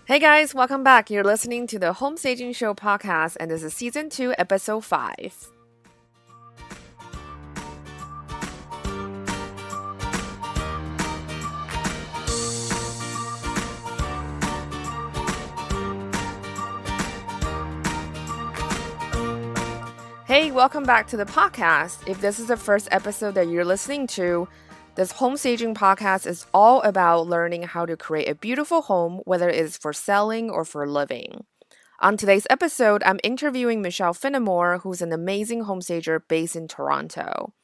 Hey guys, welcome back. You're listening to the Home Staging Show podcast, and this is season 2, episode 5. Hey, welcome back to the podcast. If this is the first episode that you're listening to, this home staging podcast is all about learning how to create a beautiful home, whether it is for selling or for living. On today's episode, I'm interviewing Michelle Fenimore, who's an amazing home stager based in Toronto.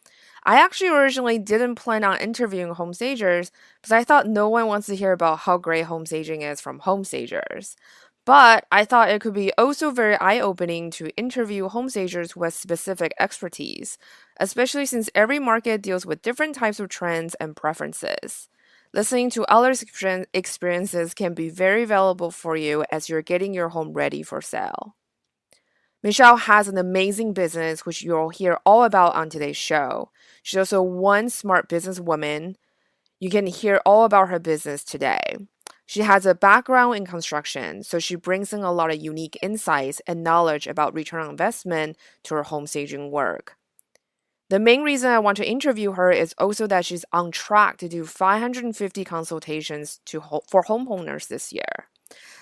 I actually originally didn't plan on interviewing home stagers because I thought no one wants to hear about how great home staging is from home stagers. But I thought it could be also very eye-opening to interview home stagers with specific expertise, especially since every market deals with different types of trends and preferences. Listening to others' experiences can be very valuable for you as you're getting your home ready for sale. Michelle has an amazing business, which you'll hear all about on today's show. She's also one smart businesswoman. You can hear all about her business today. She has a background in construction, so she brings in a lot of unique insights and knowledge about return on investment to her home staging work. The main reason I want to interview her is also that she's on track to do 550 consultations for homeowners this year.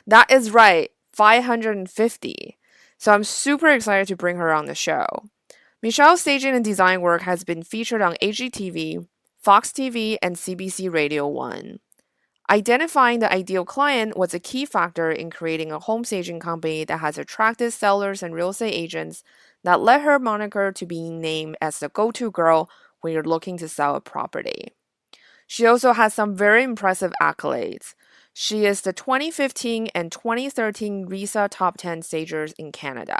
That is right, 550. So I'm super excited to bring her on the show. Michelle's staging and design work has been featured on HGTV, Fox TV, and CBC Radio 1. Identifying the ideal client was a key factor in creating a home staging company that has attracted sellers and real estate agents that led her moniker to being named as the go-to girl when you're looking to sell a property. She also has some very impressive accolades. She is the 2015 and 2013 RISA Top 10 Stagers in Canada.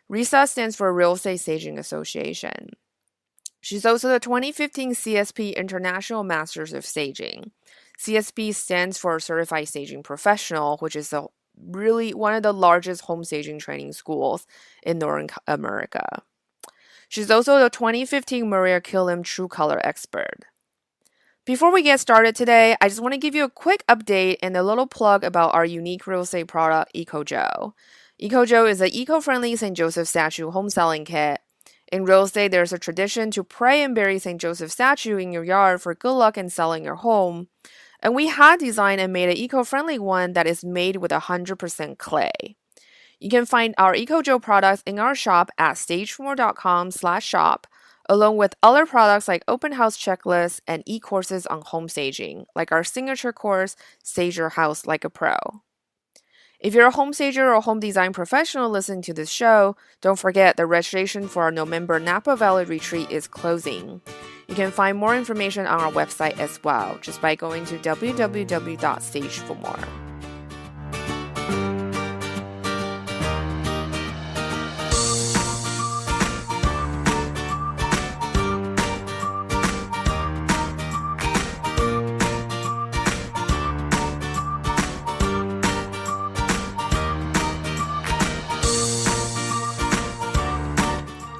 RISA stands for Real Estate Staging Association. She's also the 2015 CSP International Masters of Staging. CSP stands for Certified Staging Professional, which is really one of the largest home staging training schools in North America. She's also the 2015 Maria Killam True Color Expert. Before we get started today, I just want to give you a quick update and a little plug about our unique real estate product, EcoJo. EcoJo is an eco-friendly St. Joseph statue home selling kit. In real estate, there's a tradition to pray and bury St. Joseph statue in your yard for good luck in selling your home. And we had designed and made an eco-friendly one that is made with 100% clay. You can find our EcoJo products in our shop at stagemore.com/shop, along with other products like open house checklists and e-courses on home staging, like our signature course, Stage Your House Like a Pro. If you're a home stager or home design professional listening to this show, don't forget the registration for our November Napa Valley retreat is closing. You can find more information on our website as well, just by going to www.stage for more.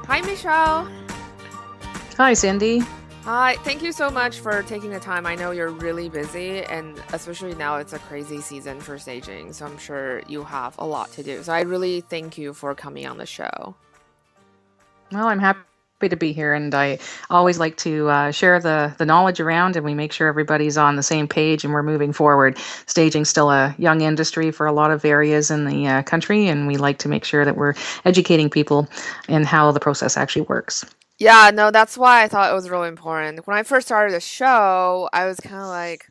Hi, Michelle. Hi, Cindy. Hi, thank you so much for taking the time. I know you're really busy, and especially now it's a crazy season for staging, so I'm sure you have a lot to do. So I really thank you for coming on the show. Well, I'm happy to be here, and I always like to share the knowledge around, and we make sure everybody's on the same page and we're moving forward. Staging's still a young industry for a lot of areas in the country, and we like to make sure that we're educating people in how the process actually works. Yeah, no, that's why I thought it was really important. When I first started the show, I was kind of like,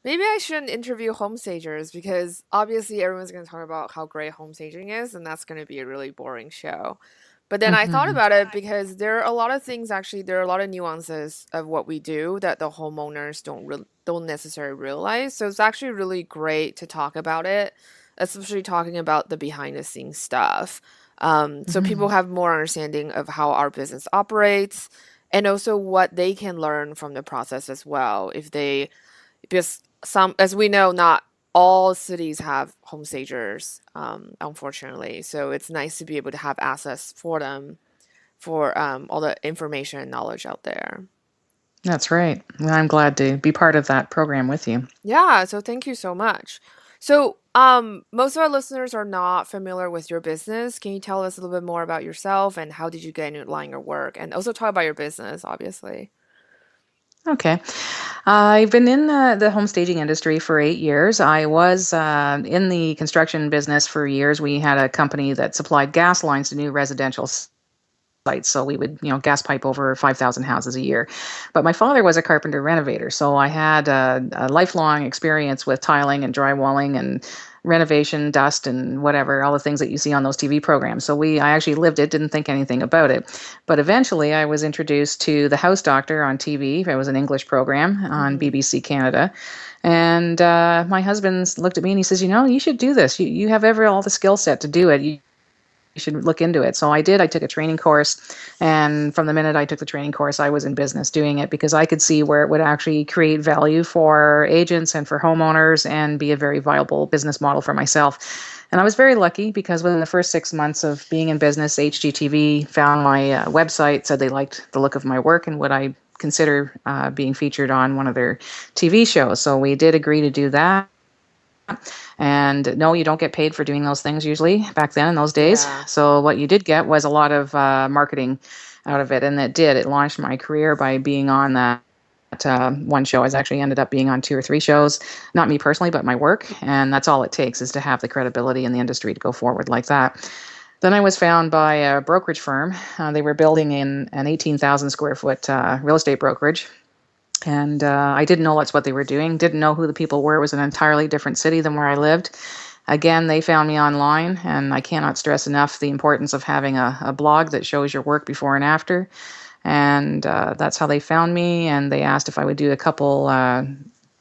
maybe I shouldn't interview home stagers because obviously everyone's going to talk about how great home staging is, and that's going to be a really boring show. But then I thought about it because there are a lot of things, actually, there are a lot of nuances of what we do that the homeowners don't necessarily realize. So it's actually really great to talk about it, especially talking about the behind the scenes stuff. So people have more understanding of how our business operates and also what they can learn from the process as well. Because as we know, not all cities have home stagers, unfortunately. So it's nice to be able to have access for them for all the information and knowledge out there. That's right. Well, I'm glad to be part of that program with you. Yeah, so thank you so much. So, most of our listeners are not familiar with your business. Can you tell us a little bit more about yourself and how did you get into line of work? And also talk about your business, obviously. Okay. I've been in the home staging industry for 8 years. I was in the construction business for years. We had a company that supplied gas lines to new residential sites. So we would, gas pipe over 5,000 houses a year. But my father was a carpenter renovator. So I had a lifelong experience with tiling and drywalling and renovation, dust, and whatever, all the things that you see on those TV programs. So I actually lived it, didn't think anything about it. But eventually I was introduced to The House Doctor on TV. It was an English program on Mm-hmm. BBC Canada. And my husband looked at me and he says, you should do this. You have all the skill set to do it. You should look into it. So I did. I took a training course. And from the minute I took the training course, I was in business doing it because I could see where it would actually create value for agents and for homeowners and be a very viable business model for myself. And I was very lucky because within the first 6 months of being in business, HGTV found my website, said they liked the look of my work and would I consider being featured on one of their TV shows. So we did agree to do that. And no, you don't get paid for doing those things usually back then in those days. Yeah. So what you did get was a lot of marketing out of it. And it launched my career by being on that one show. I actually ended up being on 2 or 3 shows, not me personally, but my work. And that's all it takes is to have the credibility in the industry to go forward like that. Then I was found by a brokerage firm. They were building in an 18,000 square foot real estate brokerage. And I didn't know that's what they were doing, didn't know who the people were. It was an entirely different city than where I lived. Again, they found me online, and I cannot stress enough the importance of having a blog that shows your work before and after. And that's how they found me, and they asked if I would do a couple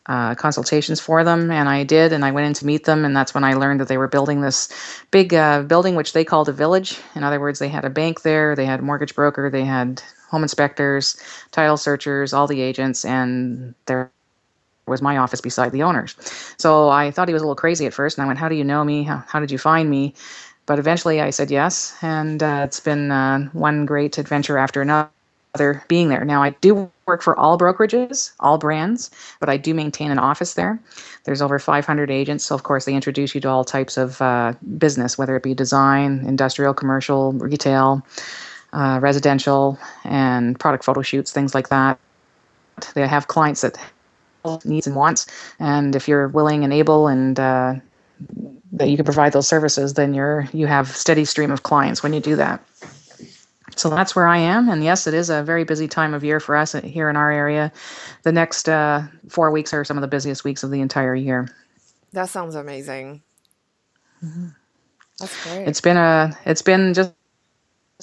consultations for them, and I did, and I went in to meet them, and that's when I learned that they were building this big building, which they called a village. In other words, they had a bank there, they had a mortgage broker, they had home inspectors, title searchers, all the agents, and there was my office beside the owners. So I thought he was a little crazy at first, and I went, how do you know me? How did you find me? But eventually I said yes, and it's been one great adventure after another being there. Now, I do work for all brokerages, all brands, but I do maintain an office there. There's over 500 agents, so of course they introduce you to all types of business, whether it be design, industrial, commercial, retail, residential, and product photo shoots, things like that. They have clients that have needs and wants, and if you're willing and able and that you can provide those services, then you have steady stream of clients when you do that. So that's where I am, and yes, it is a very busy time of year for us here in our area. The next 4 weeks are some of the busiest weeks of the entire year. That sounds amazing. Mm-hmm. That's great. It's been just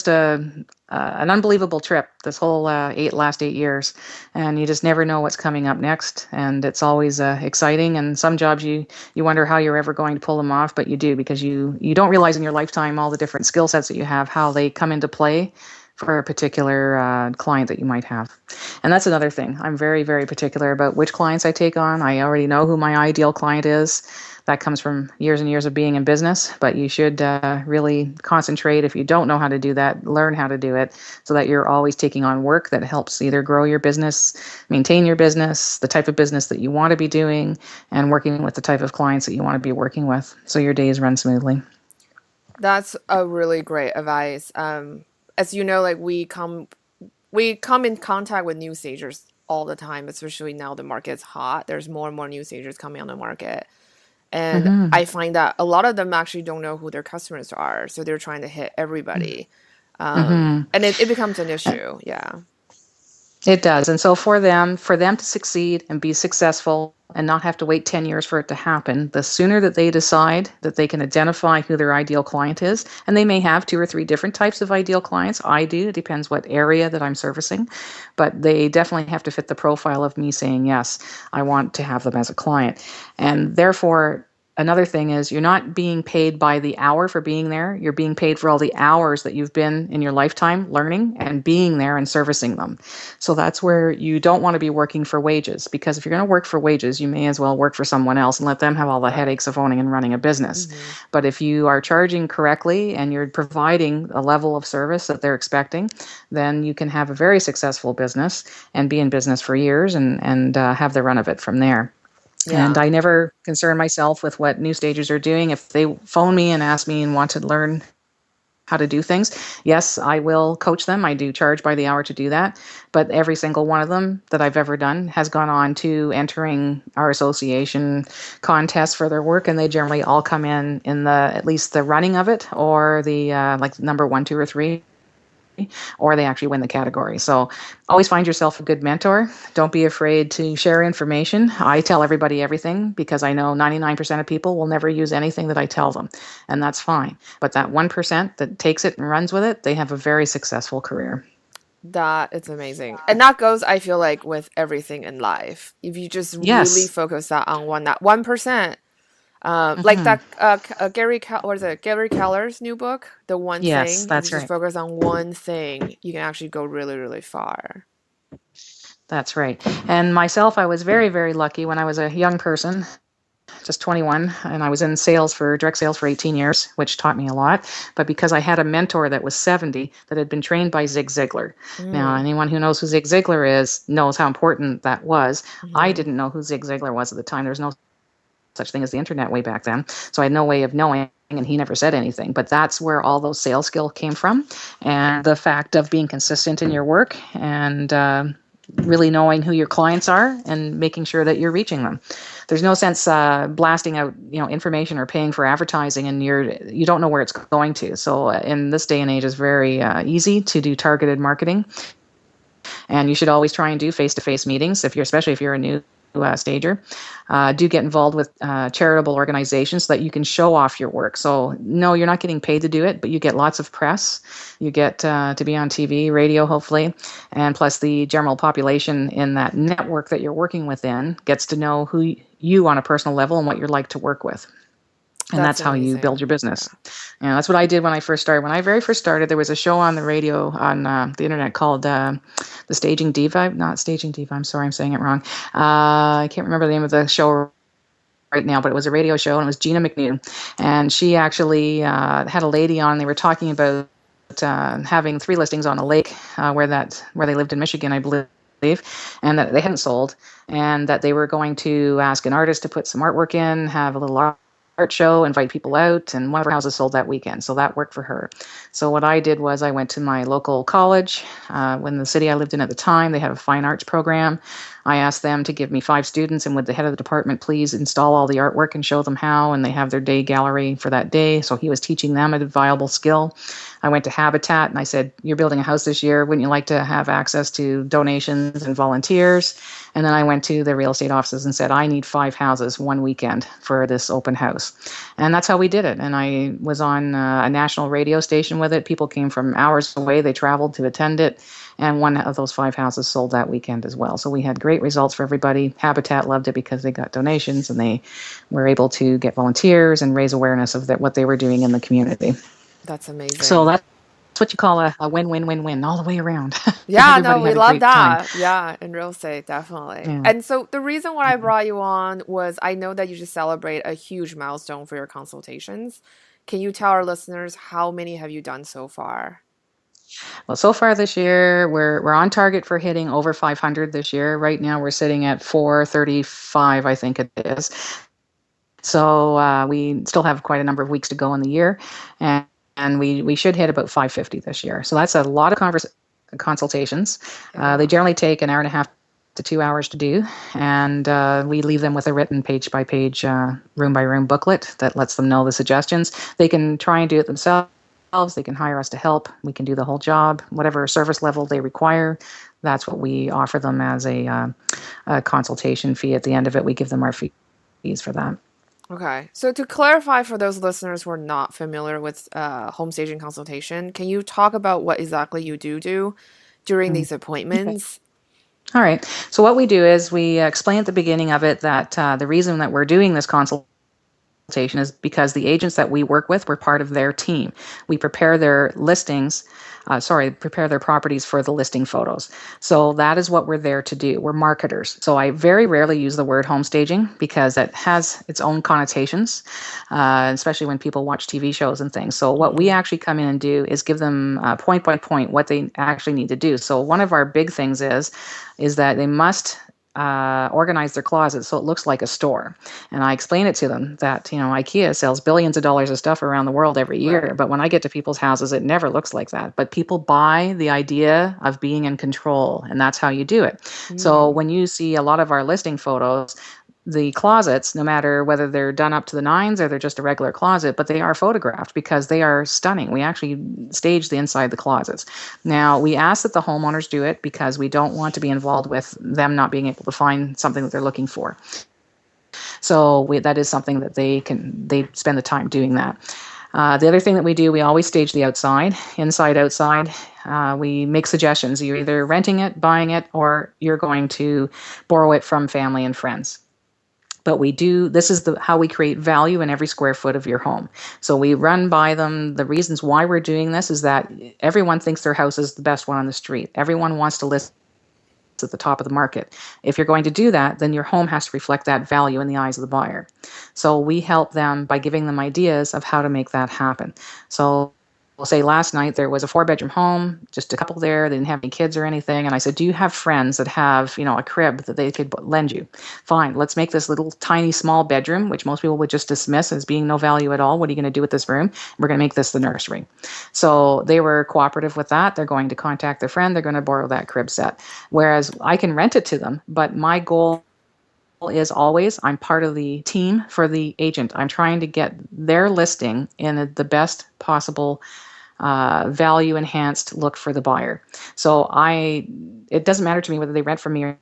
an unbelievable trip this whole last 8 years, and you just never know what's coming up next, and it's always exciting. And some jobs you wonder how you're ever going to pull them off, but you do, because you don't realize in your lifetime all the different skill sets that you have, how they come into play for a particular client that you might have. And that's another thing. I'm very, very particular about which clients I take on. I already know who my ideal client is. That comes from years and years of being in business, but you should really concentrate. If you don't know how to do that, learn how to do it so that you're always taking on work that helps either grow your business, maintain your business, the type of business that you want to be doing, and working with the type of clients that you want to be working with so your days run smoothly. That's a really great advice. As you know, like we come in contact with new stagers all the time, especially now the market's hot. There's more and more new stagers coming on the market. And Mm-hmm. I find that a lot of them actually don't know who their customers are. So they're trying to hit everybody. Mm-hmm. And it becomes an issue. Yeah. It does. And so for them to succeed and be successful and not have to wait 10 years for it to happen, the sooner that they decide that they can identify who their ideal client is, and they may have 2 or 3 different types of ideal clients. I do. It depends what area that I'm servicing. But they definitely have to fit the profile of me saying, yes, I want to have them as a client. And therefore, another thing is you're not being paid by the hour for being there. You're being paid for all the hours that you've been in your lifetime learning and being there and servicing them. So that's where you don't want to be working for wages, because if you're going to work for wages, you may as well work for someone else and let them have all the headaches of owning and running a business. Mm-hmm. But if you are charging correctly and you're providing a level of service that they're expecting, then you can have a very successful business and be in business for years and have the run of it from there. And Yeah. I never concern myself with what new stagers are doing. If they phone me and ask me and want to learn how to do things, yes, I will coach them. I do charge by the hour to do that. But every single one of them that I've ever done has gone on to entering our association contests for their work, and they generally all come in the at least the running of it, or the like number 1, 2, or 3, or they actually win the category. So always find yourself a good mentor. Don't be afraid to share information. I tell everybody everything because I know 99% of people will never use anything that I tell them, and that's fine. But that 1% that takes it and runs with it, they have a very successful career. That is amazing. And that goes, I feel like, with everything in life. If you just really Yes. focus that on that 1%, like Hmm. that what is it? Gary Keller's new book, The One Yes, Thing. If you that's just right. focus on one thing, you can actually go really, really far. That's right. And myself, I was very, very lucky when I was a young person, just 21, and I was in sales for direct sales for 18 years, which taught me a lot. But because I had a mentor that was 70 that had been trained by Zig Ziglar. Now, Mm. anyone who knows who Zig Ziglar is knows how important that was. I Hmm. didn't know who Zig Ziglar was at the time. There was no such thing as the internet way back then. So I had no way of knowing, and he never said anything. But that's where all those sales skills came from, and the fact of being consistent in your work, and really knowing who your clients are and making sure that you're reaching them. There's no sense blasting out information or paying for advertising, and you don't know where it's going to. So in this day and age, it's very easy to do targeted marketing, and you should always try and do face-to-face meetings especially if you're a new stager. Do get involved with charitable organizations so that you can show off your work. So no, you're not getting paid to do it, but you get lots of press. You get to be on TV, radio, hopefully, and plus the general population in that network that you're working within gets to know who you on a personal level and what you're like to work with. And That's that's how you build amazing. your business. That's what I did when I first started. When I very first started, there was a show on the radio on the internet called the Staging Diva. Not Staging Diva. I'm sorry, I'm saying it wrong. I can't remember the name of the show right now, but it was a radio show, and it was Gina McNew, and she actually had a lady on. They were talking about having 3 listings on a lake where they lived in Michigan, I believe, and that they hadn't sold, and that they were going to ask an artist to put some artwork in, have a little art show, invite people out, and one of her houses sold that weekend, so that worked for her. So what I did was I went to my local college. When the city I lived in at the time, they had a fine arts program. I asked them to give me 5 students, and would the head of the department please install all the artwork and show them how, and they have their day gallery for that day. So he was teaching them a viable skill. I went to Habitat and I said, you're building a house this year. Wouldn't you like to have access to donations and volunteers? And then I went to the real estate offices and said, I need 5 houses one weekend for this open house. And that's how we did it. And I was on a national radio station with it. People came from hours away. They traveled to attend it. And one of those 5 houses sold that weekend as well. So we had great results for everybody. Habitat loved it because they got donations and they were able to get volunteers and raise awareness of what they were doing in the community. That's So amazing. that's what you call a win-win-win-win all the way around. Yeah, no, Everybody we had a love great time. that. Yeah, in real estate, definitely. Yeah. And so the reason why I brought you on was I know that you just celebrate a huge milestone for your consultations. Can you tell our listeners how many have you done so far? Well, so far this year, we're on target for hitting over 500 this year. Right now, we're sitting at 435, I think it is. So we still have quite a number of weeks to go in the year, and we should hit about 550 this year. So that's a lot of consultations. They Yeah. generally take an hour and a half to 2 hours to do, and we leave them with a written page by page, room by room booklet that lets them know the suggestions. They can try and do it themselves. They can hire us to help. We can do the whole job, whatever service level they require. That's what we offer them as a consultation fee. At the end of it, we give them our fees for that. Okay. So to clarify for those listeners who are not familiar with home staging consultation, can you talk about what exactly you do during Mm. these Okay. appointments? All right. So what we do is we explain at the beginning of it that the reason that we're doing this consultation is because the agents that we work with, we're part of their team. We prepare their prepare their properties for the listing photos. So that is what we're there to do. We're marketers. So I very rarely use the word home staging because it has its own connotations, especially when people watch TV shows and things. So what we Hmm. actually come in and do is give them point by point what they actually need to do. So one of our big things is that they must organize their closets so it looks like a store. And I explain it to them that, IKEA sells billions of dollars of stuff around the world every year. Right. But when I get to people's houses, it never looks like that. But people buy the idea of being in control, and that's how you do it. So Mm. when you see a lot of our listing photos, the closets, no matter whether they're done up to the nines or they're just a regular closet, but they are photographed because they are stunning. We actually stage the inside the closets. Now, we ask that the homeowners do it because we don't want to be involved with them not being able to find something that they're looking for. So that is something that they spend the time doing that. The other thing that we do, we always stage the outside, inside, outside. We make suggestions. You're either renting it, buying it, or you're going to borrow it from family and friends. But this is how we create value in every square foot of your home. So we run by them. The reasons why we're doing this is that everyone thinks their house is the best one on the street. Everyone wants to list at the top of the market. If you're going to do that, then your home has to reflect that value in the eyes of the buyer. So we help them by giving them ideas of how to make that happen. So we'll say last night there was a 4-bedroom home, just a couple there. They didn't have any kids or anything. And I said, do you have friends that have, a crib that they could lend you? Fine, let's make this little tiny small bedroom, which most people would just dismiss as being no value at all. What are you going to do with this room? We're going to make this the nursery. So they were cooperative with that. They're going to contact their friend. They're going to borrow that crib set. Whereas I can rent it to them, but my goal is always I'm part of the team for the agent. I'm trying to get their listing in the best possible value enhanced look for the buyer. So it doesn't matter to me whether they rent from me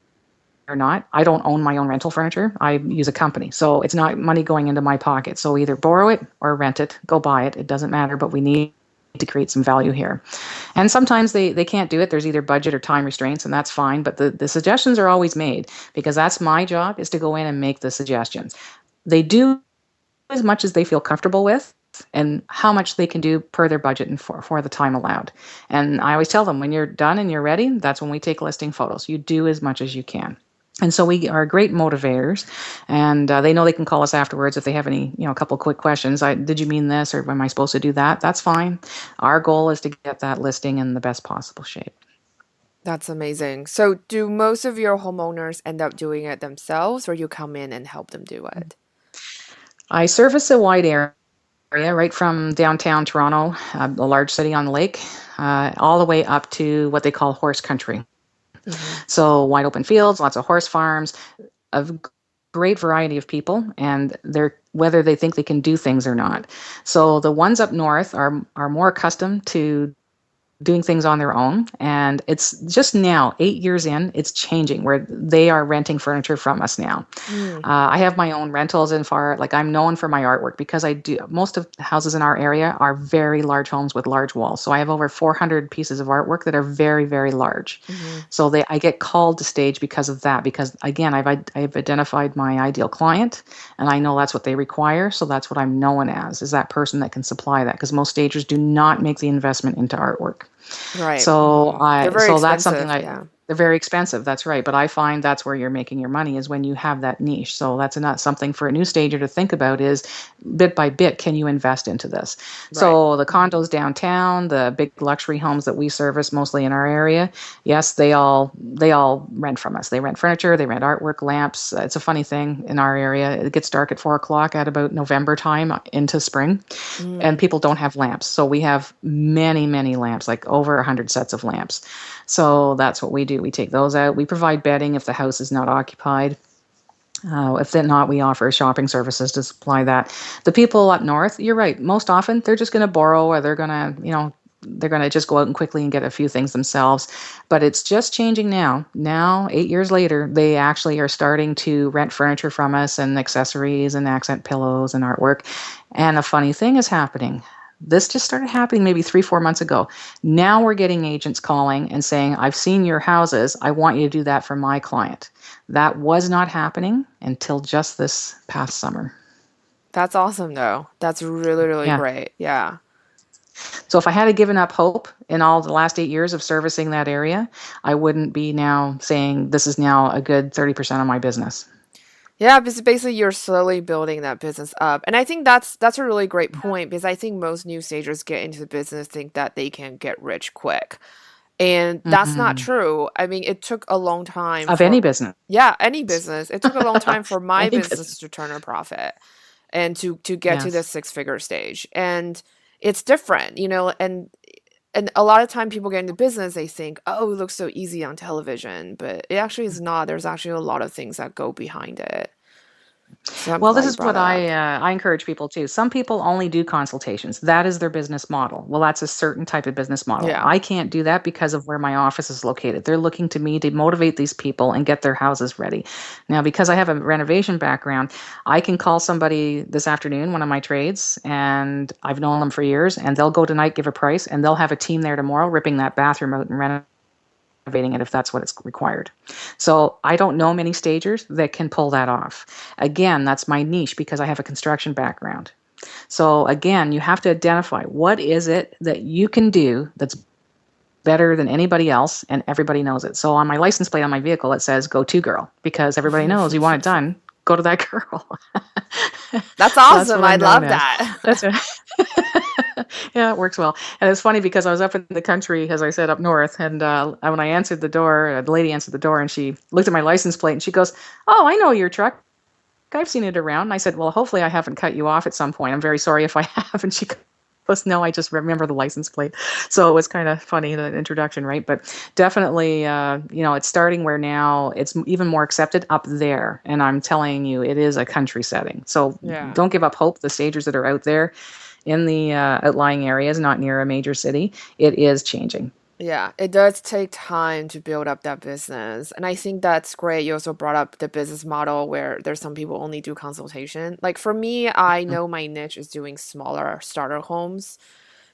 or not. I don't own my own rental furniture. I use a company. So it's not money going into my pocket. So either borrow it or rent it, go buy it. It doesn't matter, but we need to create some value here. And sometimes they can't do it. There's either budget or time restraints, and that's fine. But the suggestions are always made because that's my job, is to go in and make the suggestions. They do as much as they feel comfortable with and how much they can do per their budget and for the time allowed. And I always tell them, when you're done and you're ready, that's when we take listing photos. You do as much as you can. And so we are great motivators, and they know they can call us afterwards if they have any, a couple quick questions. Did you mean this, or am I supposed to do that? That's fine. Our goal is to get that listing in the best possible shape. That's amazing. So do most of your homeowners end up doing it themselves, or you come in and help them do it? I service a wide area, right from downtown Toronto, a large city on the lake, all the way up to what they call horse country. Mm-hmm. So wide open fields, lots of horse farms, a great variety of people, and whether they think they can do things or not. So the ones up north are more accustomed to doing things on their own. And it's just now, 8 years in, it's changing where they are renting furniture from us now. Mm. I have my own rentals I'm known for my artwork because most of the houses in our area are very large homes with large walls. So I have over 400 pieces of artwork that are very, very large. Mm-hmm. So I get called to stage because of that, because again, I've identified my ideal client and I know that's what they require. So that's what I'm known as, is that person that can supply that, because most stagers do not make the investment into artwork. Right. So They're very that's something expensive, they're very expensive. That's right. But I find that's where you're making your money, is when you have that niche. So that's not something for a new stager to think about, is bit by bit, can you invest into this? Right. So the condos downtown, the big luxury homes that we service mostly in our area, yes, they all rent from us. They rent furniture, they rent artwork, lamps. It's a funny thing in our area. It gets dark at 4:00 at about November time into spring, and people don't have lamps. So we have many, many lamps, like over 100 sets of lamps. So that's what we do. We take those out. We provide bedding if the house is not occupied. If they're not, we offer shopping services to supply that. The people up north, you're right. Most often they're just going to borrow, or they're going to just go out and quickly and get a few things themselves. But it's just changing now. Now, 8 years later, they actually are starting to rent furniture from us, and accessories and accent pillows and artwork. And a funny thing is happening. This just started happening maybe 3-4 months ago. Now we're getting agents calling and saying, I've seen your houses. I want you to do that for my client. That was not happening until just this past summer. That's awesome, though. That's really, really Yeah. great. Yeah. So if I had given up hope in all the last 8 years of servicing that area, I wouldn't be now saying this is now a good 30% of my business. Yeah, because basically you're slowly building that business up. And I think that's a really great point, because I think most new stagers get into the business think that they can get rich quick. And that's not Mm-hmm. true. I mean, it took a long time Of any for, business. yeah, any business. It took a long time for my Any business business. to turn a profit and to get to the Yes. six-figure stage. And it's different, and a lot of time people get into business, they think, oh, it looks so easy on television, but it actually is not. There's actually a lot of things that go behind it. So I'm Well, this glad you is brought what that up. I encourage people to. Some people only do consultations. That is their business model. Well, that's a certain type of business model. Yeah. I can't do that because of where my office is located. They're looking to me to motivate these people and get their houses ready. Now, because I have a renovation background, I can call somebody this afternoon, one of my trades, and I've known them for years, and they'll go tonight, give a price, and they'll have a team there tomorrow ripping that bathroom out and renovating it if that's what it's required. So I don't know many stagers that can pull that off. Again, that's my niche because I have a construction background. So again, you have to identify what is it that you can do that's better than anybody else and everybody knows it. So on my license plate on my vehicle it says go to girl because everybody knows you want it done, go to that girl. That's So that's awesome. what I I'm known love as. that. That's a Yeah, it works well. And it's funny because I was up in the country, as I said, up north, and when I answered the door, the lady answered the door, and she looked at my license plate, and she goes, "Oh, I know your truck. I've seen it around." And I said, "Well, hopefully I haven't cut you off at some point. I'm very sorry if I have." And she goes, "No, I just remember the license plate." So it was kind of funny, the introduction, right? But definitely, it's starting where now it's even more accepted up there. And I'm telling you, it is a country setting. So Yeah. don't give up hope. The stagers that are out there in the outlying areas, not near a major city, it is changing. Yeah, it does take time to build up that business. And I think that's great. You also brought up the business model where there's some people only do consultation. Like for me, I know my niche is doing smaller starter homes,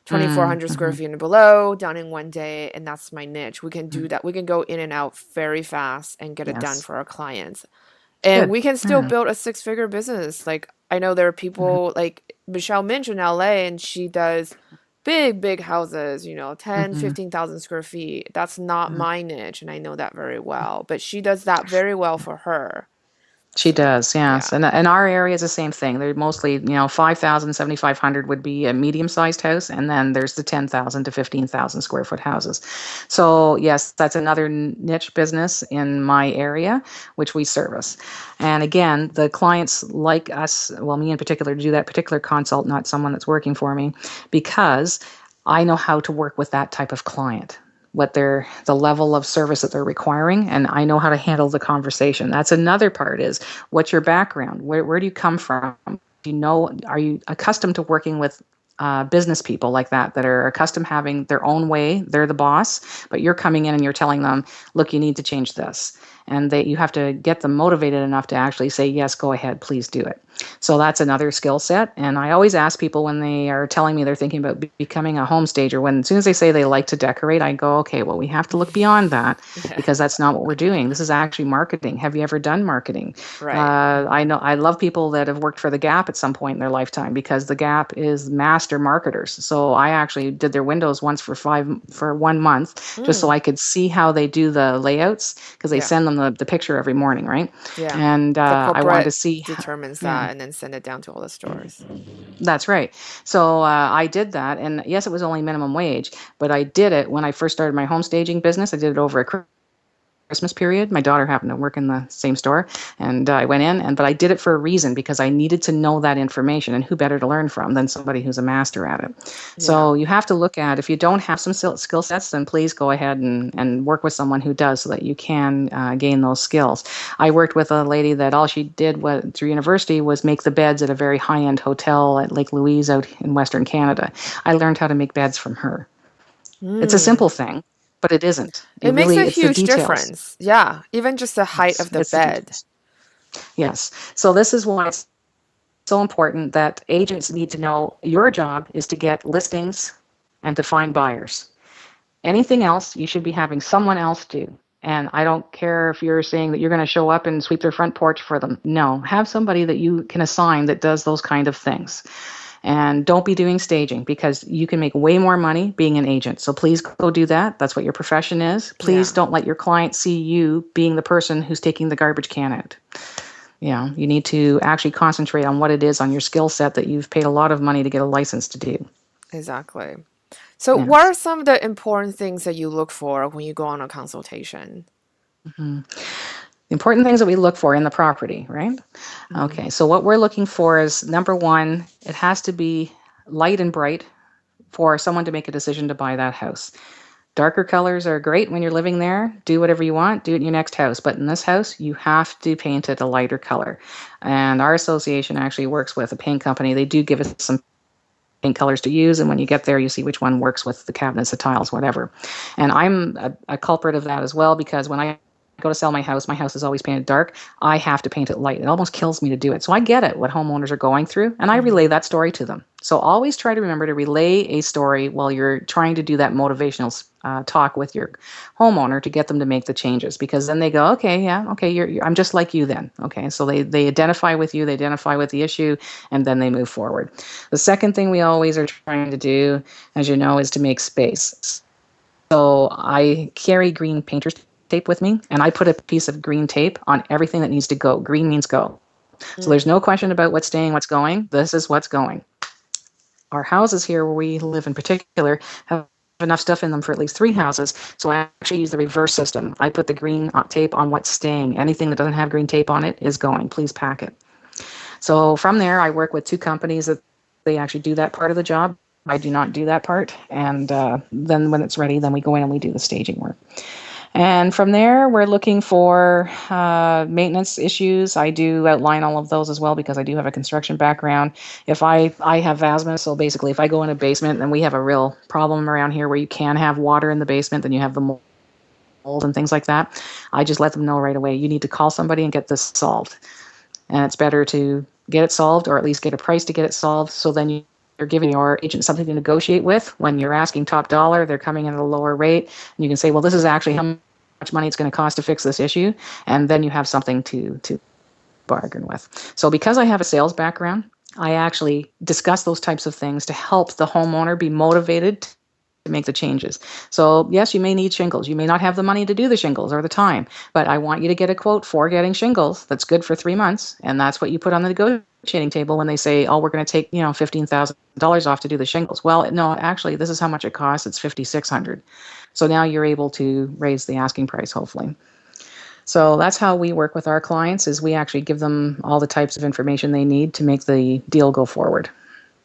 2,400 square Mm-hmm. feet and below, done in one day, and that's my niche. We can do Mm-hmm. that. We can go in and out very fast and get it done Yes. for our clients. And Good. we can still Yeah. build a six-figure business. Like I know there are Mm-hmm. people like Michelle Minch in LA, and she does big houses, 10, Mm-hmm. 15,000 square feet. That's not Mm-hmm. my niche, and I know that very well. But she does that very well for her. She So, does, yes. yeah. And our area is the same thing. They're mostly, 5,000, 7,500 would be a medium-sized house, and then there's the 10,000 to 15,000 square foot houses. So, yes, that's another niche business in my area, which we service. And again, the clients like us, well, me in particular, to do that particular consult, not someone that's working for me, because I know how to work with that type of client, what the level of service that they're requiring, and I know how to handle the conversation. That's another part is what's your background? Where do you come from? Are you accustomed to working with business people like that are accustomed having their own way? They're the boss, but you're coming in and you're telling them, look, you need to change this. And you have to get them motivated enough to actually say, yes, go ahead, please do it. So that's another skill set. And I always ask people when they are telling me they're thinking about becoming a home stager, when as soon as they say they like to decorate, I go, okay, well, we have to look beyond that Yeah. because that's not what we're doing. This is actually marketing. Have you ever done marketing? Right. I know I love people that have worked for the Gap at some point in their lifetime because the Gap is master marketers. So I actually did their windows once for 1 month just so Mm. I could see how they do the layouts because they Yeah. send them the picture every morning, right? Yeah. And The I wanted to corporate see, determines yeah. that and then send it down to all the stores. That's right. So I did that, and yes, it was only minimum wage, but I did it when I first started my home staging business. I did it over a Christmas period. My daughter happened to work in the same store, and I went in, but I did it for a reason because I needed to know that information, and who better to learn from than somebody who's a master at it. Yeah. So you have to look at if you don't have some skill sets, then please go ahead and work with someone who does so that you can gain those skills. I worked with a lady that all she did through university was make the beds at a very high-end hotel at Lake Louise out in Western Canada. I learned how to make beds from her. It's a Mm. simple thing, but it isn't. It makes a It's the huge details. difference. Yeah. Even just the height Yes, of the it's the bed. details. Yes. So this is why it's so important that agents need to know your job is to get listings and to find buyers. Anything else, you should be having someone else do. And I don't care if you're saying that you're going to show up and sweep their front porch for them. No, have somebody that you can assign that does those kind of things. And don't be doing staging because you can make way more money being an agent. So please go do that. That's what your profession is. Please Yeah. don't let your client see you being the person who's taking the garbage can out. You need to actually concentrate on what it is on your skill set that you've paid a lot of money to get a license to do. Exactly. So, Yeah. what are some of the important things that you look for when you go on a consultation? The important things that we look for in the property, right? Mm. Okay, so what we're looking for is number one, it has to be light and bright for someone to make a decision to buy that house. Darker colors are great when you're living there. Do whatever you want, do it in your next house. But in this house, you have to paint it a lighter color. And our association actually works with a paint company. They do give us some paint colors to use, and when you get there, you see which one works with the cabinets, the tiles, whatever. And I'm a culprit of that as well, because when I go to sell my house is always painted dark. I have to paint it light. It almost kills me to do it. So I get it, what homeowners are going through, and I relay Mhm. that story to them. So always try to remember to relay a story while you're trying to do that motivational talk with your homeowner to get them to make the changes, because then they go, okay, yeah, okay, I'm just like you then. Okay, so they identify with you, they identify with the issue, and then they move forward. The second thing we always are trying to do, as you know, is to make space. So I carry green painter's tape with me, and I put a piece of green tape on everything that needs to go. Green means go. So there's Mm. no question about what's staying, what's going. This is what's going. Our houses here, where we live in particular, have enough stuff in them for at least 3 houses. So I actually use the reverse system. I put the green tape on what's staying. Anything that doesn't have green tape on it is going. Please pack it. So from there, I work with two companies that they actually do that part of the job. I do not do that part. And then when it's ready, then we go in and we do the staging work. And from there, we're looking for maintenance issues. I do outline all of those as well, because I do have a construction background. If I have asthma, so basically if I go in a basement and we have a real problem around here where you can have water in the basement, then you have the mold and things like that, I just let them know right away, you need to call somebody and get this solved. And it's better to get it solved, or at least get a price to get it solved, so then you're giving your agent something to negotiate with. When you're asking top dollar, they're coming in at a lower rate, and you can say, well, this is actually how much money it's going to cost to fix this issue, and then you have something to bargain with. So because I have a sales background, I actually discuss those types of things to help the homeowner be motivated to make the changes. So yes, you may need shingles. You may not have the money to do the shingles or the time, but I want you to get a quote for getting shingles that's good for 3 months, and that's what you put on the negotiating table when they say, oh, we're going to take $15,000 off to do the shingles. Well, no, actually, this is how much it costs. It's $5,600. So now you're able to raise the asking price, hopefully. So that's how we work with our clients, is we actually give them all the types of information they need to make the deal go forward.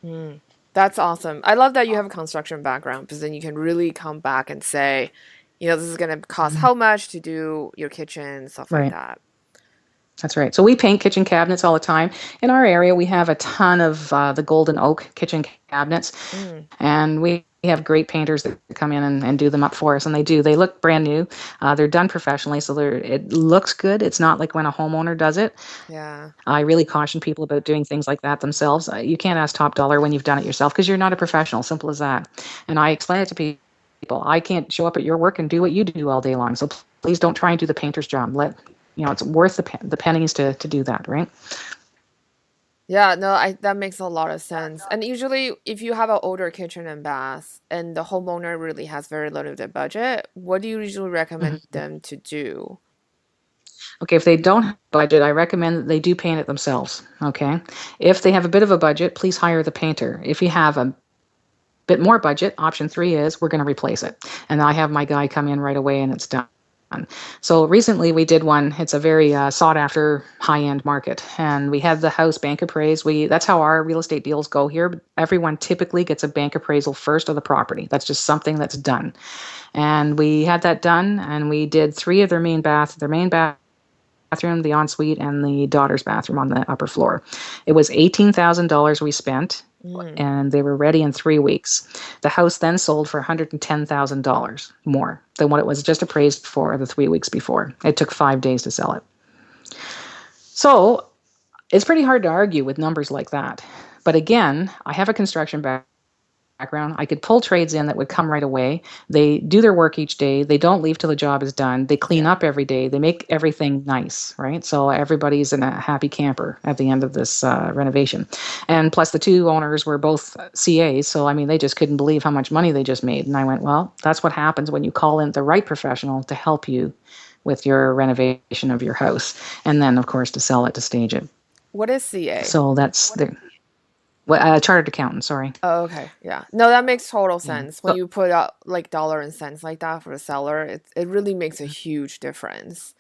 Mm. That's awesome. I love that you have a construction background, because then you can really come back and say, this is going to cost how much to do your kitchen, stuff like Right. that. That's right. So we paint kitchen cabinets all the time. In our area, we have a ton of the golden oak kitchen cabinets, Mm. and we have great painters that come in and do them up for us, and they do. They look brand new. They're done professionally, so it looks good. It's not like when a homeowner does it. Yeah. I really caution people about doing things like that themselves. You can't ask top dollar when you've done it yourself, because you're not a professional. Simple as that. And I explain it to people. I can't show up at your work and do what you do all day long. So please don't try and do the painter's job. It's worth the pennies to do that, right? Yeah, no, that makes a lot of sense. And usually, if you have an older kitchen and bath and the homeowner really has very limited budget, what do you usually recommend Mhm. them to do? Okay, if they don't have a budget, I recommend that they do paint it themselves. Okay, if they have a bit of a budget, please hire the painter. If you have a bit more budget, option 3 is we're going to replace it, and I have my guy come in right away and it's done. So recently we did one. It's a very sought after high end market, and we had the house bank appraised. That's how our real estate deals go here. Everyone typically gets a bank appraisal first of the property. That's just something that's done. And we had that done, and we did 3 of their main bathroom, the ensuite, and the daughter's bathroom on the upper floor. It was $18,000 we spent, Mm. and they were ready in 3 weeks. The house then sold for $110,000 more than what it was just appraised for the 3 weeks before. It took 5 days to sell it. So it's pretty hard to argue with numbers like that. But again, I have a construction background. I could pull trades in that would come right away. They do their work each day. They don't leave till the job is done. They clean Yeah. up every day. They make everything nice, right? So everybody's in a happy camper at the end of this renovation. And plus, the two owners were both CAs. So, I mean, they just couldn't believe how much money they just made. And I went, well, that's what happens when you call in the right professional to help you with your renovation of your house. And then, of course, to sell it, to stage it. What is CA? So that's the Well, chartered accountant, sorry. Oh, okay. Yeah. No, that makes total Yeah. sense. When you put out like dollar and cents like that for the seller, it really makes a huge difference.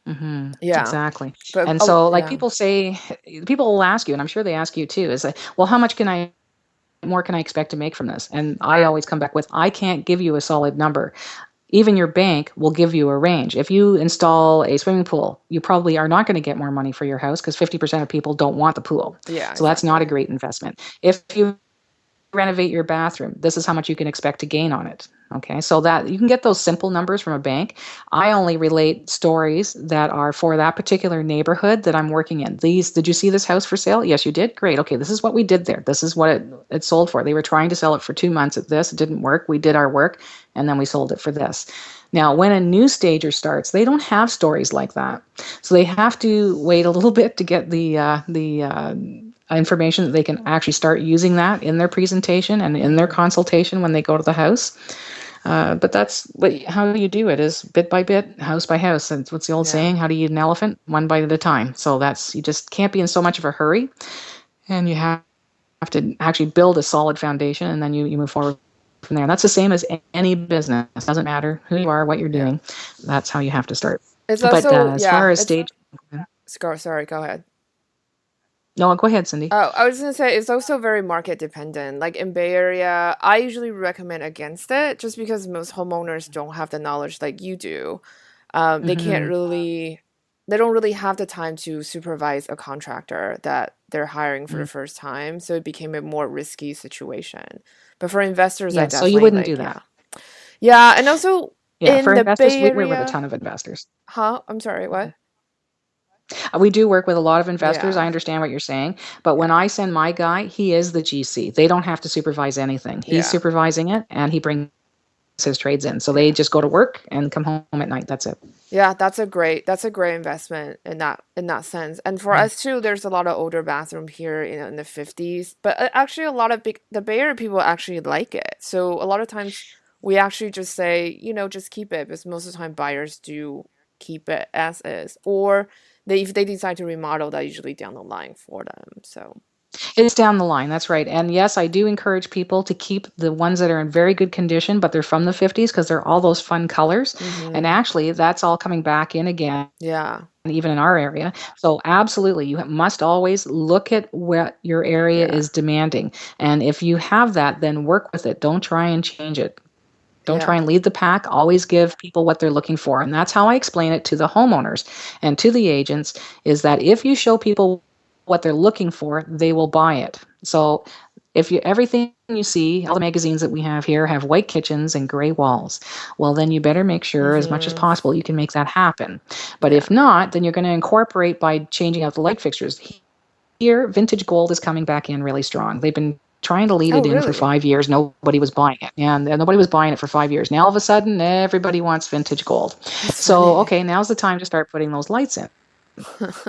Yeah. Exactly. But And oh, so, like yeah. people say, people will ask you, and I'm sure they ask you too, is like, well, how much more can I expect to make from this? And I always come back with, I can't give you a solid number. Even your bank will give you a range. If you install a swimming pool, you probably are not going to get more money for your house because 50% of people don't want the pool. Yeah, So that's not a exactly. great investment. If you renovate your bathroom, this is how much you can expect to gain on it. Okay, so that you can get those simple numbers from a bank. I only relate stories that are for that particular neighborhood that I'm working in. Did you see this house for sale? Yes, you did. Great. Okay, this is what we did there. This is what it sold for. They were trying to sell it for 2 months at this. It didn't work. We did our work, and then we sold it for this. Now, when a new stager starts, they don't have stories like that, so they have to wait a little bit to get the information that they can actually start using that in their presentation and in their consultation when they go to the house. But how you do it is bit by bit, house by house. And what's the old Yeah. saying? How do you eat an elephant? One bite at a time. So you just can't be in so much of a hurry, and you have to actually build a solid foundation, and then you move forward from there. And that's the same as any business. It doesn't matter who you are, what you're Yeah. doing. That's how you have to start. It's But also, as yeah, far as it's stage, sorry, go ahead. no, go ahead, Cindy. Oh, I was gonna say it's also very market dependent. Like in Bay Area, I usually recommend against it just because most homeowners don't have the knowledge like you do. They can't Hmm. really, they don't really have the time to supervise a contractor that they're hiring for the first time. So it became a more risky situation. But for investors, I Yeah, so you definitely wouldn't do like, that. yeah. Yeah. And also Yeah, in for the investors, Bay we work with a Area, ton of investors. huh? I'm sorry, what? We do work with a lot of investors. I Yeah. understand what you're saying. But when Yeah. I send my guy, he is the GC. They don't have to supervise anything. He's Yeah. supervising it and he brings his trades in. So they Yeah. just go to work and come home at night. That's it. Yeah, that's a great investment in that sense. And for us too, there's a lot of older bathroom here in the 50s, but actually a lot of the Bay Area people actually like it. So a lot of times we actually just say, just keep it because most of the time buyers do keep it as is, or if they decide to remodel, that usually down the line for them. So, It's down the line. That's right. And yes, I do encourage people to keep the ones that are in very good condition, but they're from the 50s because they're all those fun colors. And hmm, actually, that's all coming back in again yeah, even in our area. So absolutely, you must always look at what your area yeah, is demanding. And if you have that, then work with it. Don't try and change it. Don't try yeah, and lead the pack. Always give people what they're looking for. And that's how I explain it to the homeowners and to the agents is that if you show people what they're looking for, they will buy it. So if you everything you see, all the magazines that we have here have white kitchens and gray walls. Well, then you better make sure as much as hmm, possible you can make that happen. But yeah. if not, then you're going to incorporate by changing out the light fixtures. Here, vintage gold is coming back in really strong. They've been trying to lead Oh, it in for really? 5 years. Nobody was buying it. And nobody was buying it for 5 years. Now, all of a sudden, everybody wants vintage gold. That's So, funny. okay, now's the time to start putting those lights in.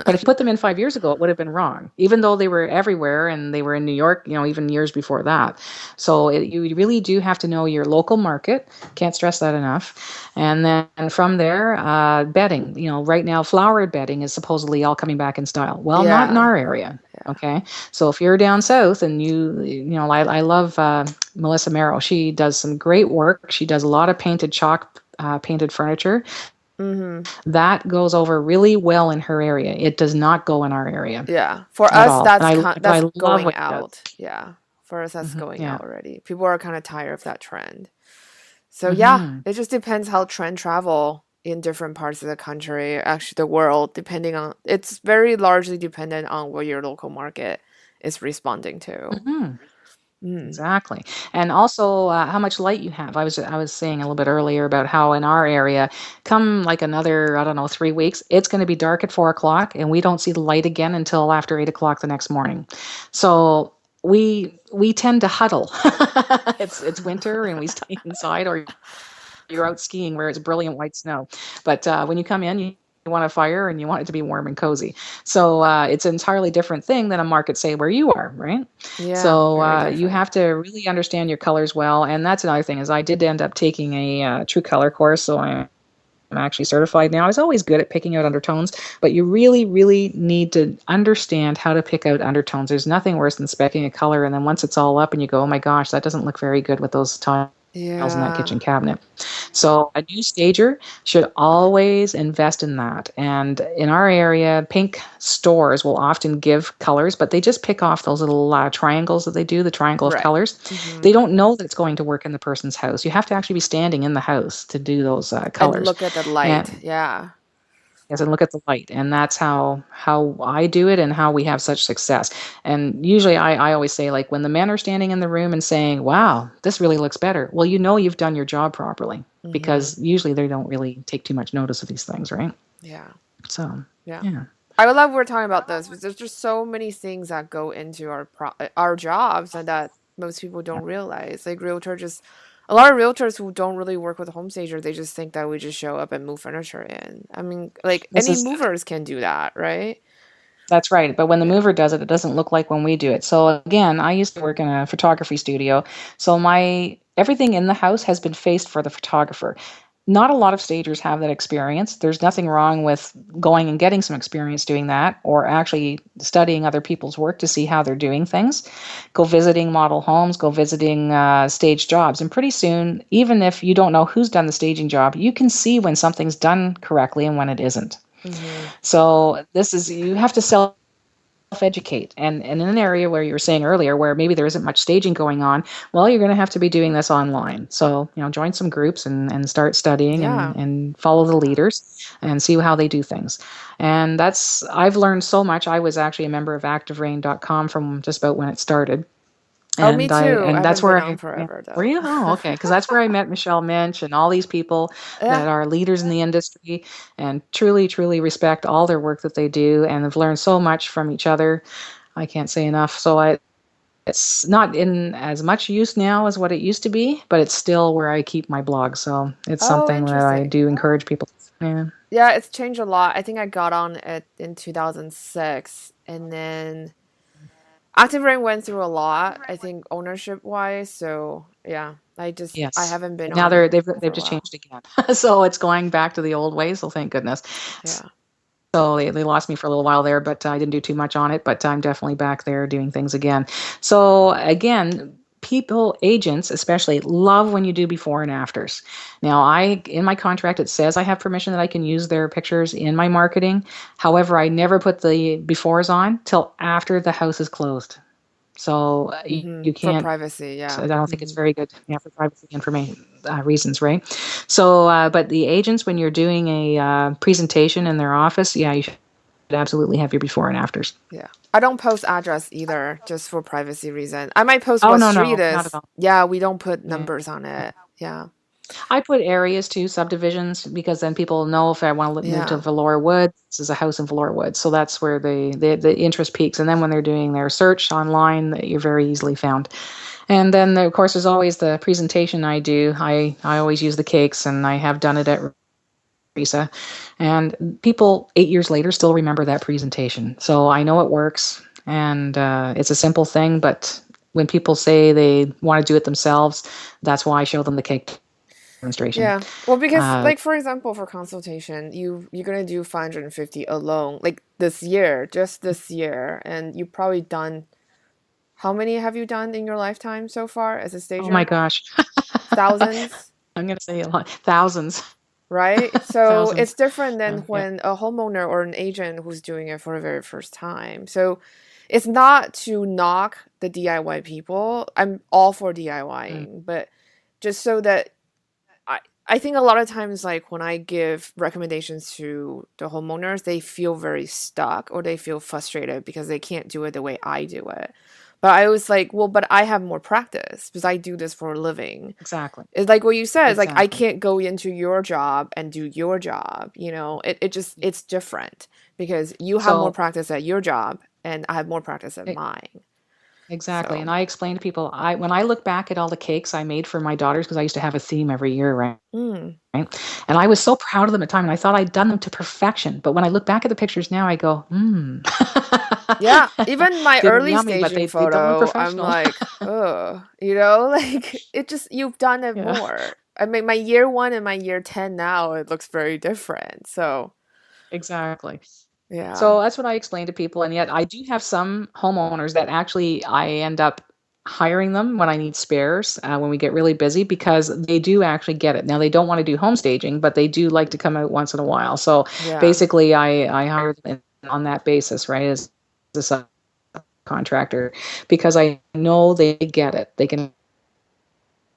But if you put them in 5 years ago, it would have been wrong, even though they were everywhere and they were in New York, even years before that. So you really do have to know your local market. Can't stress that enough. And then from there, bedding. Right now, flowered bedding is supposedly all coming back in style. Well, not in Yeah, our area. yeah. Okay, so if you're down south and I love Melissa Merrill. She does some great work. She does a lot of painted chalk painted furniture. Hmm. That goes over really well in her area. It does not go in our area Yeah. For at us, all. And but that's I love going what she does. out. Yeah. For us, that's going Yeah. out already. People are kind of tired of that trend. So yeah, Hmm. it just depends how trend travel in different parts of the country, actually the world, depending on it's very largely dependent on what your local market is responding to. Hmm. Mm. Exactly. And also how much light you have. I was saying a little bit earlier about how in our area, come like another, I don't know, 3 weeks, it's going to be dark at 4 o'clock and we don't see the light again until after 8 o'clock the next morning. So we tend to huddle. It's winter and we stay inside, or you're out skiing where it's brilliant white snow. But when you come in, you want a fire and you want it to be warm and cozy. So it's an entirely different thing than a market, say, where you are, right? Yeah, So very you different. have to really understand your colors well. And that's another thing is I did end up taking a true color course. So actually certified now. I was always good at picking out undertones, but you really, really need to understand how to pick out undertones. There's nothing worse than specking a color, and then once it's all up and you go, oh my gosh, that doesn't look very good with those tiles in that Yeah. kitchen cabinet. So a new stager should always invest in that. And in our area, pink stores will often give colors, but they just pick off those little triangles that they do, the triangle of Right. colors. Hmm. They don't know that it's going to work in the person's house. You have to actually be standing in the house to do those And colors. look at the light. And Yeah. yes, and look at the light. And that's how I do it and how we have such success. And usually I always say, like, when the men are standing in the room and saying, wow, this really looks better, well, you know you've done your job properly, Hmm. because usually they don't really take too much notice of these things, right? Yeah. So Yeah. yeah. I love we're talking about this because there's just so many things that go into our jobs and that most people don't realize. Like realtor just a lot of realtors who don't really work with a home stager, they just think that we just show up and move furniture in. I mean, like This any is movers can do that, right? That's right. But when the Yeah. mover does it, it doesn't look like when we do it. So again, I used to work in a photography studio. So my everything in the house has been faced for the photographer. Not a lot of stagers have that experience. There's nothing wrong with going and getting some experience doing that, or actually studying other people's work to see how they're doing things. Go visiting model homes, go visiting stage jobs. And pretty soon, even if you don't know who's done the staging job, you can see when something's done correctly and when it isn't. Mm-hmm. So this is, you have to self-educate. And in an area where you were saying earlier where maybe there isn't much staging going on, well, you're going to have to be doing this online. So, join some groups and start studying and, Yeah. and follow the leaders and see how they do things. And I've learned so much. I was actually a member of ActiveRain.com from just about when it started. Oh, me too. I And that's haven't where been I, on yeah. forever Were though. you? Oh, okay. Because that's where I met Michelle Minch and all these people Yeah. that are leaders in the industry, and truly, truly respect all their work that they do, and have learned so much from each other. I can't say enough. It's not in as much use now as what it used to be, but it's still where I keep my blog. So it's Oh, something that I interesting. do encourage people. Yeah. Yeah, it's changed a lot. I think I got on it in 2006 and then Active Rain went through a lot, I think ownership wise. So yeah, I Yes. haven't been And now on they've for a just while. changed again. So it's going back to the old ways. So thank goodness. Yeah. So they lost me for a little while there, but I didn't do too much on it. But I'm definitely back there doing things again. So again, agents especially, love when you do before and afters. Now, in my contract, it says I have permission that I can use their pictures in my marketing. However, I never put the befores on till after the house is closed. So Hmm. you For can't. privacy, So yeah. I don't think it's Hmm. very good, for privacy information reasons, right? So, but the agents, when you're doing a presentation in their office, yeah, you should absolutely have your before and afters. Yeah. I don't post address either, just for privacy reason. I might post Oh what no, street no, not at is. all. Yeah, we don't put Yeah. numbers on it. Yeah. I put areas too, subdivisions, because then people know if I want to move to Yeah. Valora Woods, this is a house in Valora Woods. So that's where the interest peaks. And then when they're doing their search online, you're very easily found. And then, of course, there's always the presentation I do. I always use the cakes, and I have done it at Risa. And people 8 years later still remember that presentation. So I know it works, and it's a simple thing, but when people say they want to do it themselves, that's why I show them the cake demonstration. Yeah. Well, because Uh, like for example, for consultation, you're gonna do 550 alone, like this year, just this year, and you've probably done how many have you done in your lifetime so far as a oh my stager? gosh. Thousands, I'm going to say a lot. Thousands. right? So Thousands. it's different than Yeah. when a homeowner or an agent who's doing it for the very first time. So it's not to knock the DIY people. I'm all for Mm, DIYing, but just so that I I think a lot of times, like when I give recommendations to the homeowners, they feel very stuck or they feel frustrated because they can't do it the way I do it. But I was like, well, but I have more practice because I do this for a living. exactly. It's like what you said, it's like I Exactly. can't go into your job and do your job, it just it's different because you have more So, practice at your job and I have more practice at mine. exactly. And So I explain to people, when I look back at all the cakes I made for my daughters, because I used to have a theme every year, right? mm, And I was so proud of them at the time, and I thought I'd done them to perfection. But when I look back at the pictures now, I go, yeah, even my didn't early yummy, but staging they don't look photo, I'm professional. like, oh, like it just you've done it Yeah. more. I mean, my year one and my year 10 now, it looks very different. So, Exactly. yeah. So that's what I explain to people. And yet I do have some homeowners that actually I end up hiring them when I need spares, when we get really busy, because they do actually get it. Now, they don't want to do home staging, but they do like to come out once in a while. So Yeah. basically, I hire them on that basis, right, as a contractor, because I know they get it. They can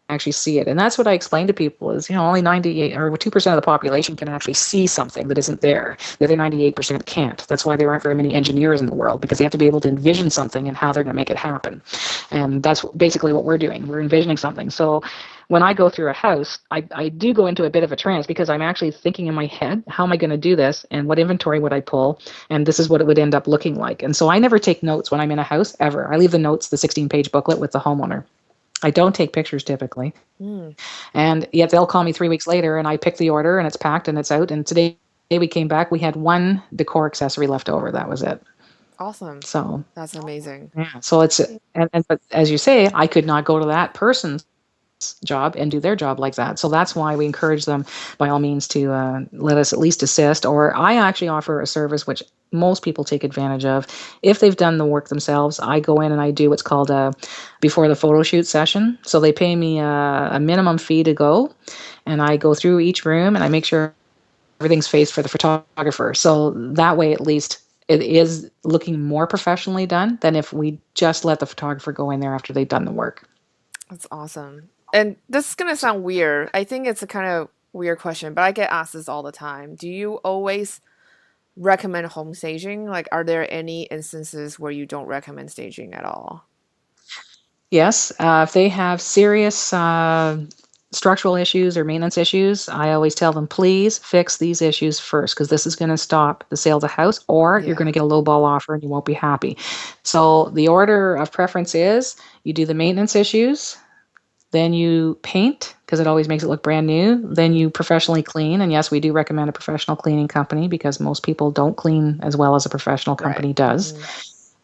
actually see it. And that's what I explain to people is, only 98 or 2% of the population can actually see something that isn't there. The other 98% can't. That's why there aren't very many engineers in the world, because they have to be able to envision something and how they're going to make it happen. And that's basically what we're doing. We're envisioning something. So when I go through a house, I do go into a bit of a trance, because I'm actually thinking in my head, how am I going to do this? And what inventory would I pull? And this is what it would end up looking like. And so I never take notes when I'm in a house, ever. I leave the notes, the 16-page booklet, with the homeowner. I don't take pictures typically. Mm, And yet they'll call me 3 weeks later and I pick the order and it's packed and it's out. And today we came back, we had one decor accessory left over. That was it. awesome. So, That's amazing. yeah. So but as you say, I could not go to that person's job and do their job like that. So that's why we encourage them, by all means, to let us at least assist. Or I actually offer a service which most people take advantage of. If they've done the work themselves, I go in and I do what's called a before the photo shoot session. So they pay me a minimum fee to go, and I go through each room and I make sure everything's faced for the photographer. So that way, at least, it is looking more professionally done than if we just let the photographer go in there after they've done the work. That's awesome. And this is gonna sound weird. I think it's a kind of weird question, but I get asked this all the time. Do you always recommend home staging? Like, are there any instances where you don't recommend staging at all? Yes, if they have serious structural issues or maintenance issues, I always tell them, please fix these issues first, because this is going to stop the sale of the house, or you're going Yeah. to get a low ball offer and you won't be happy. So the order of preference is you do the maintenance issues, then you paint, because it always makes it look brand new. Then Hmm. you professionally clean. And yes, we do recommend a professional cleaning company, because most people don't clean as well as a professional Right. company does.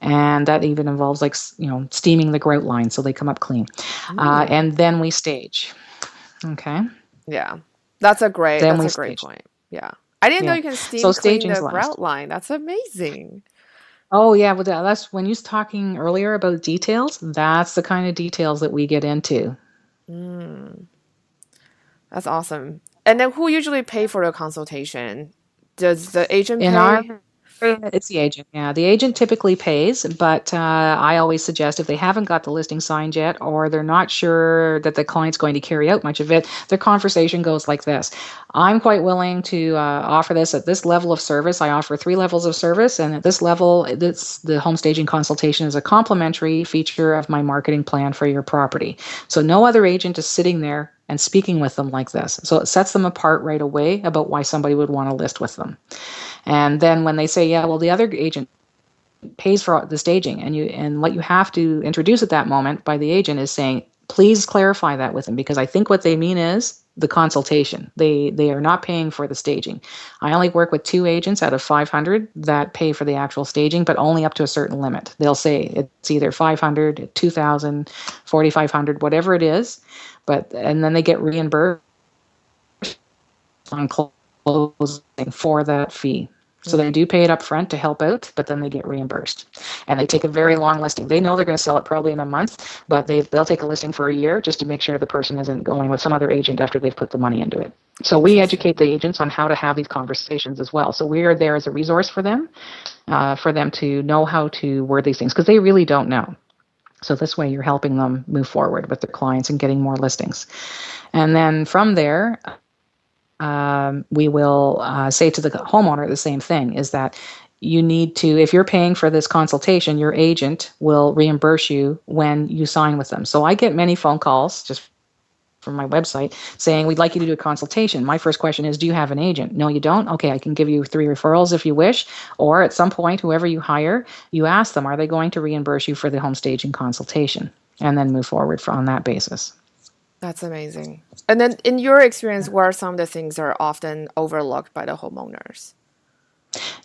Hmm. And that even involves, like, steaming the grout line so they come up clean. Mm. And then we stage. Okay. Yeah. Then That's we a great stage. point. Yeah. I didn't know Yeah. you can So steam clean staging's the last. grout line. That's amazing. Oh yeah, well that's when you was talking earlier about details. That's the kind of details that we get into. Mm. That's awesome. And then who usually pay for the consultation? Does the agent In our pay? area, it's the agent. Yeah, the agent typically pays, but I always suggest, if they haven't got the listing signed yet, or they're not sure that the client's going to carry out much of it, their conversation goes like this: I'm quite willing to offer this at this level of service. I offer 3 levels of service, and at this level, the home staging consultation is a complimentary feature of my marketing plan for your property. So no other agent is sitting there and speaking with them like this. So it sets them apart right away about why somebody would want to list with them. And then when they say, yeah, well, the other agent pays for the staging, and what you have to introduce at that moment by the agent is saying, please clarify that with them, because I think what they mean is the consultation. They are not paying for the staging. I only work with 2 agents out of 500 that pay for the actual staging, but only up to a certain limit. They'll say it's either 500, 2,000, 4,500, whatever it is, and then they get reimbursed on closing for that fee. So they Mm. do pay it up front to help out, but then they get reimbursed. And they take a very long listing. They know they're going to sell it probably in a month, but they'll take a listing for a year just to make sure the person isn't going with some other agent after they've put the money into it. So we educate Interesting. the agents on how to have these conversations as well. So we are there as a resource for them to know how to word these things, because they really don't know. So this way you're helping them move forward with their clients and getting more listings. And then from there, we will say to the homeowner the same thing, is that you need to, if you're paying for this consultation, your agent will reimburse you when you sign with them. So I get many phone calls just from my website saying, we'd like you to do a consultation. My first question is, do you have an agent? No, you don't? Okay, I can give you 3 referrals if you wish. Or at some point, whoever you hire, you ask them, are they going to reimburse you for the home staging consultation? And then move forward on that basis. That's amazing. And then, in your experience, what are some of the things that are often overlooked by the homeowners?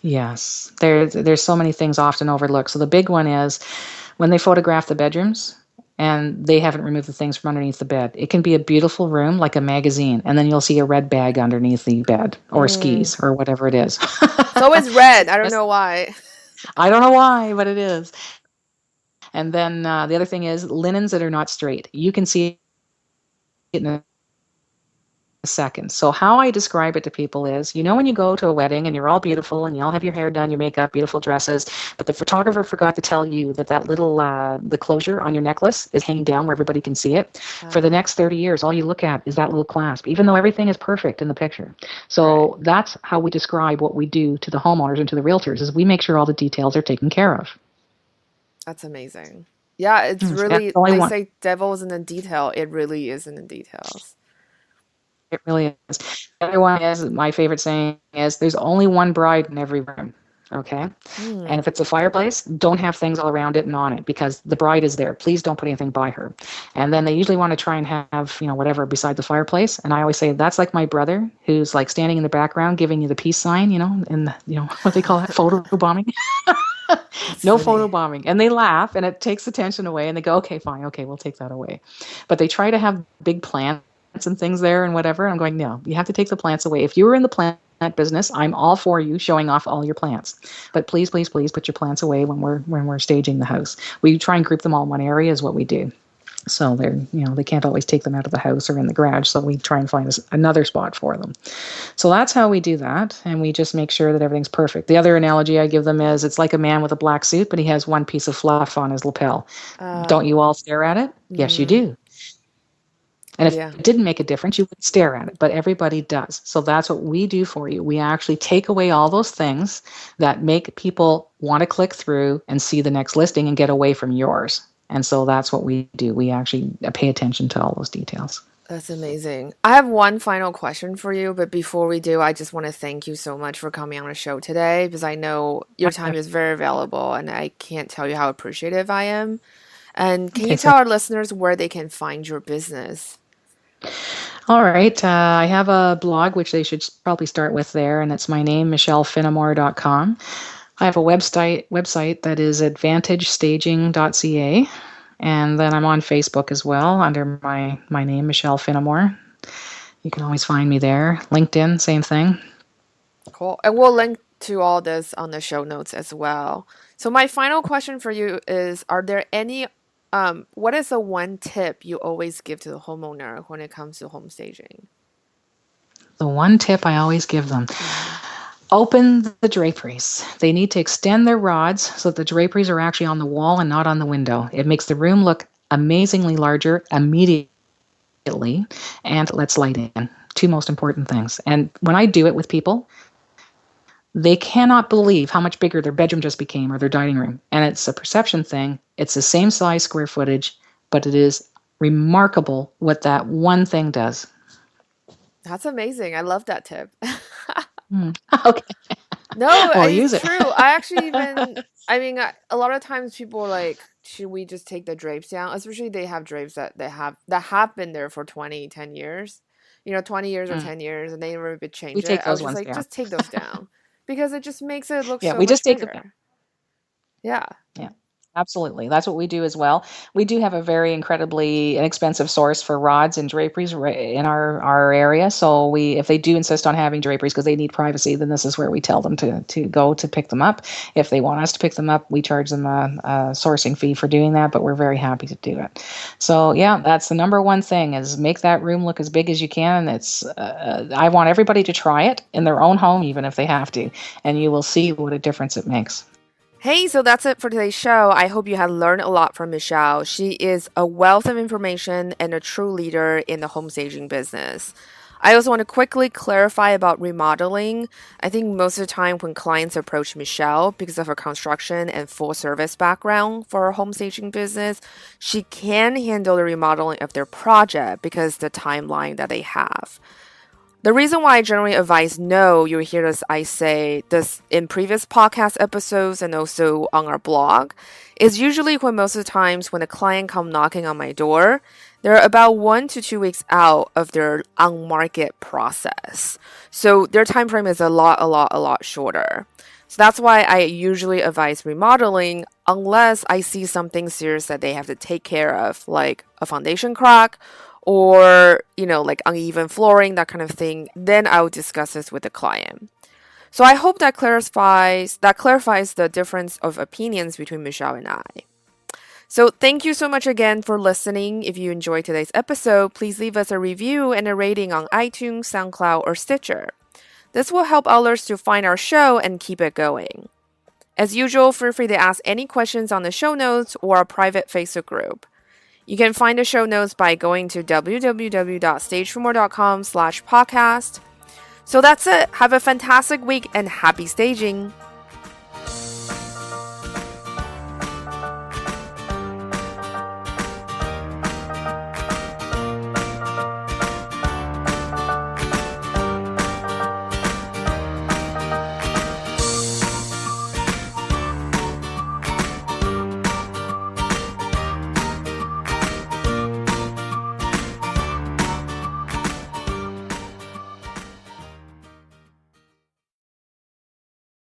Yes, there's so many things often overlooked. So the big one is when they photograph the bedrooms. and they haven't removed the things from underneath the bed. It can be a beautiful room, like a magazine, and then you'll see a red bag underneath the bed, or skis, or whatever it is. It's always red. I don't Yes, know why. I don't know why, but it is. And then the other thing is linens that are not straight. You can see it in a second. So how I describe it to people is, when you go to a wedding and you're all beautiful and you all have your hair done, your makeup, beautiful dresses, but the photographer forgot to tell you that little the closure on your necklace is hanging down where everybody can see it. For the next 30 years, all you look at is that little clasp, even though everything is perfect in the picture. So that's how we describe what we do to the homeowners and to the realtors, is we make sure all the details are taken care of. That's amazing. Yeah, it's really, they say devil's in the detail. It really is in the details. It really is. The other one is, my favorite saying is, there's only one bride in every room. Okay. And if it's a fireplace, don't have things all around it and on it, because the bride is there. Please don't put anything by her. And then they usually want to try and have, whatever beside the fireplace. And I always say, that's like my brother, who's like standing in the background giving you the peace sign, and what they call it, photo bombing. No photo bombing. And they laugh, and it takes the tension away, and they go, okay, fine. Okay, we'll take that away. But they try to have big plans and things there and whatever. I'm going, no, you have to take the plants away. If you were in the plant business, I'm all for you showing off all your plants. But please, please, please put your plants away when we're staging the house. We try and group them all in one area is what we do. So they're, they can't always take them out of the house or in the garage. So we try and find another spot for them. So that's how we do that. And we just make sure that everything's perfect. The other analogy I give them is, it's like a man with a black suit, but he has one piece of fluff on his lapel. Don't you all stare at it? Yes, you do. And if it didn't make a difference, you would stare at it, but everybody does. So that's what we do for you. We actually take away all those things that make people want to click through and see the next listing and get away from yours. And so that's what we do. We actually pay attention to all those details. That's amazing. I have one final question for you, but before we do, I just want to thank you so much for coming on the show today, because I know your time is very valuable, and I can't tell you how appreciative I am. And can you tell our listeners where they can find your business? All right. I have a blog, which they should probably start with there, and it's my name, MichelleFenimore.com. I have a website that is AdvantageStaging.ca, and then I'm on Facebook as well under my name, Michelle Finnamore. You can always find me there. LinkedIn, same thing. Cool. And we'll link to all this on the show notes as well. So my final question for you is, are there any what is the one tip you always give to the homeowner when it comes to home staging? The one tip I always give them: open the draperies. They need to extend their rods so that the draperies are actually on the wall and not on the window. It makes the room look amazingly larger immediately, and lets light in. Two most important things. And when I do it with people, they cannot believe how much bigger their bedroom just became, or their dining room. And it's a perception thing. It's the same size square footage, but it is remarkable what that one thing does. That's amazing. I love that tip. Okay. No, use it's it. true. I actually a lot of times people are like, should we just take the drapes down? Especially they have drapes that have been there for 10 years. 20 years or 10 years, and they never been changed. We take those ones like, down. just take those down. Because it just makes it look so we just much take them down. bigger. Yeah. Absolutely. That's what we do as well. We do have a very incredibly inexpensive source for rods and draperies in our area. So if they do insist on having draperies because they need privacy, then this is where we tell them to go to pick them up. If they want us to pick them up, we charge them a sourcing fee for doing that, but we're very happy to do it. So that's the number one thing, is make that room look as big as you can. It's I want everybody to try it in their own home, even if they have to, and you will see what a difference it makes. Hey, so that's it for today's show. I hope you have learned a lot from Michelle. She is a wealth of information and a true leader in the home staging business. I also want to quickly clarify about remodeling. I think most of the time when clients approach Michelle, because of her construction and full service background for her home staging business, she can handle the remodeling of their project because the timeline that they have. The reason why I generally advise no, you'll hear I say this in previous podcast episodes and also on our blog, is usually when most of the times when a client come knocking on my door, they're about 1 to 2 weeks out of their on-market process. So their time frame is a lot shorter. So that's why I usually advise remodeling unless I see something serious that they have to take care of, like a foundation crack or, like uneven flooring, that kind of thing. Then I would discuss this with the client. So I hope that clarifies the difference of opinions between Michelle and I. So thank you so much again for listening. If you enjoyed today's episode, please leave us a review and a rating on iTunes, SoundCloud, or Stitcher. This will help others to find our show and keep it going. As usual, feel free to ask any questions on the show notes or our private Facebook group. You can find the show notes by going to www.stageformore.com/podcast. So that's it. Have a fantastic week and happy staging.